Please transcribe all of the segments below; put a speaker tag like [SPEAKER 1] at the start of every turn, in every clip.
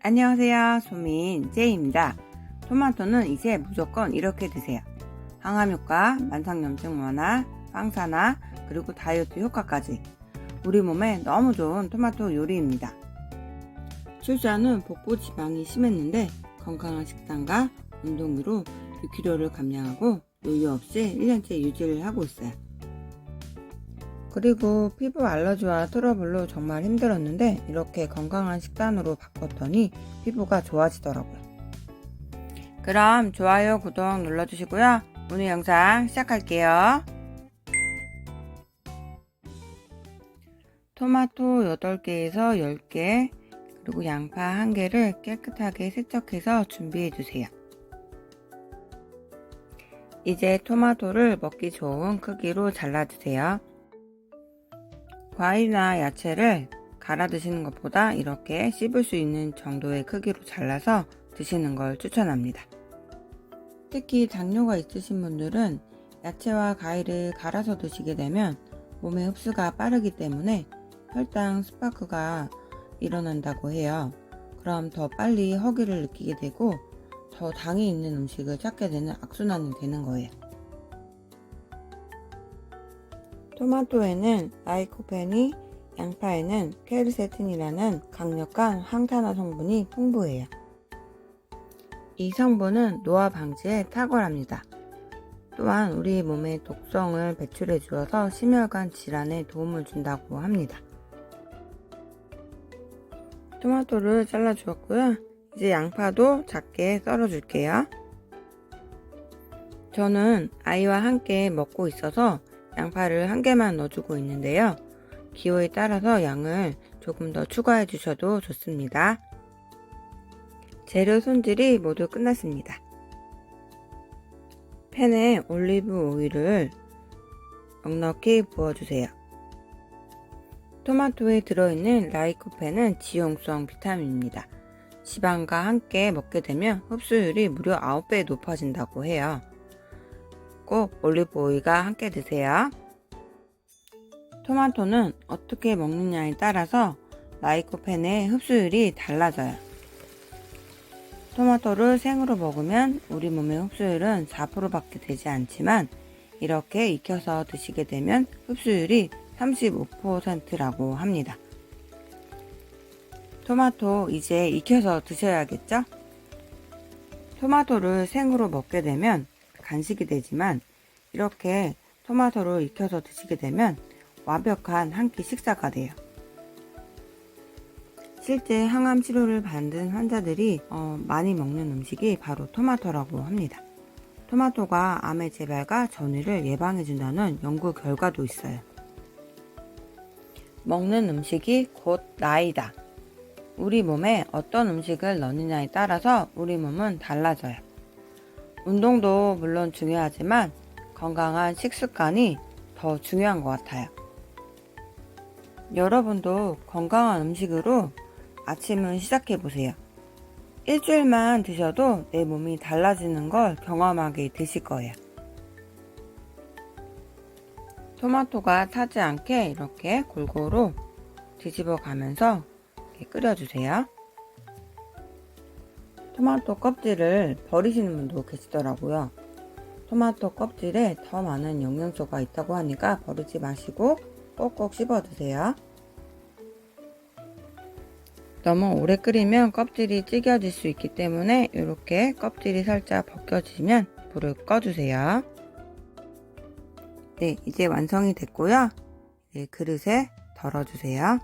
[SPEAKER 1] 안녕하세요. 소민제이입니다. 토마토는 이제 무조건 이렇게 드세요. 항암효과, 만성염증 완화, 항산화, 그리고 다이어트 효과까지 우리 몸에 너무 좋은 토마토 요리입니다. 출산은 복부 지방이 심했는데 건강한 식단과 운동으로 6kg를 감량하고 요요 없이 1년째 유지를 하고 있어요. 그리고 피부 알러지와 트러블로 정말 힘들었는데 이렇게 건강한 식단으로 바꿨더니 피부가 좋아지더라고요. 그럼 좋아요, 구독 눌러주시고요. 오늘 영상 시작할게요. 토마토 8개에서 10개 그리고 양파 1개를 깨끗하게 세척해서 준비해주세요. 이제 토마토를 먹기 좋은 크기로 잘라주세요. 과일이나 야채를 갈아 드시는 것보다 이렇게 씹을 수 있는 정도의 크기로 잘라서 드시는 걸 추천합니다. 특히 당뇨가 있으신 분들은 야채와 과일을 갈아서 드시게 되면 몸의 흡수가 빠르기 때문에 혈당 스파크가 일어난다고 해요. 그럼 더 빨리 허기를 느끼게 되고 더 당이 있는 음식을 찾게 되는 악순환이 되는 거예요. 토마토에는 라이코펜이, 양파에는 퀘르세틴이라는 강력한 항산화 성분이 풍부해요. 이 성분은 노화 방지에 탁월합니다. 또한 우리 몸의 독성을 배출해 주어서 심혈관 질환에 도움을 준다고 합니다. 토마토를 잘라 주었고요. 이제 양파도 작게 썰어 줄게요. 저는 아이와 함께 먹고 있어서 양파를 1개만 넣어주고 있는데요. 기호에 따라서 양을 조금 더 추가해 주셔도 좋습니다. 재료 손질이 모두 끝났습니다. 팬에 올리브 오일을 넉넉히 부어주세요. 토마토에 들어있는 라이코펜은 지용성 비타민입니다. 지방과 함께 먹게 되면 흡수율이 무려 9배 높아진다고 해요. 꼭 올리브 오일과 함께 드세요. 토마토는 어떻게 먹느냐에 따라서 라이코펜의 흡수율이 달라져요. 토마토를 생으로 먹으면 우리 몸의 흡수율은 4%밖에 되지 않지만 이렇게 익혀서 드시게 되면 흡수율이 35%라고 합니다. 토마토 이제 익혀서 드셔야겠죠? 토마토를 생으로 먹게 되면 간식이 되지만 이렇게 토마토를 익혀서 드시게 되면 완벽한 한 끼 식사가 돼요. 실제 항암 치료를 받은 환자들이 많이 먹는 음식이 바로 토마토라고 합니다. 토마토가 암의 재발과 전이를 예방해준다는 연구 결과도 있어요. 먹는 음식이 곧 나이다. 우리 몸에 어떤 음식을 넣느냐에 따라서 우리 몸은 달라져요. 운동도 물론 중요하지만 건강한 식습관이 더 중요한 것 같아요. 여러분도 건강한 음식으로 아침을 시작해보세요. 일주일만 드셔도 내 몸이 달라지는 걸 경험하게 되실 거예요. 토마토가 타지 않게 이렇게 골고루 뒤집어 가면서 이렇게 끓여주세요. 토마토 껍질을 버리시는 분도 계시더라고요. 토마토 껍질에 더 많은 영양소가 있다고 하니까 버리지 마시고 꼭꼭 씹어 드세요. 너무 오래 끓이면 껍질이 질겨질 수 있기 때문에 이렇게 껍질이 살짝 벗겨지면 불을 꺼주세요. 네, 이제 완성이 됐고요. 네, 그릇에 덜어주세요.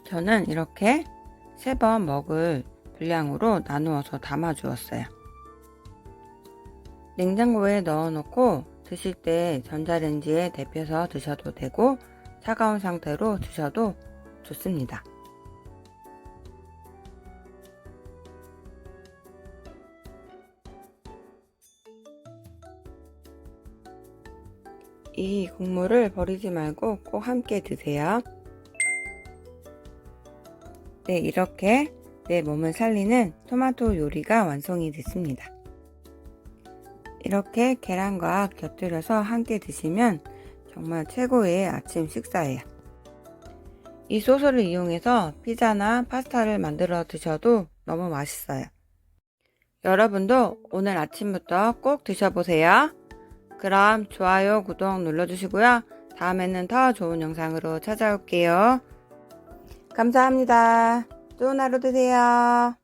[SPEAKER 1] 저는 이렇게 3번 먹을 분량으로 나누어서 담아 주었어요. 냉장고에 넣어놓고 드실 때 전자레인지에 데펴서 드셔도 되고 차가운 상태로 드셔도 좋습니다. 이 국물을 버리지 말고 꼭 함께 드세요. 네, 이렇게 내 몸을 살리는 토마토 요리가 완성이 됐습니다. 이렇게 계란과 곁들여서 함께 드시면 정말 최고의 아침 식사예요. 이 소스를 이용해서 피자나 파스타를 만들어 드셔도 너무 맛있어요. 여러분도 오늘 아침부터 꼭 드셔보세요. 그럼 좋아요, 구독 눌러주시고요. 다음에는 더 좋은 영상으로 찾아올게요. 감사합니다. 좋은 하루 되세요.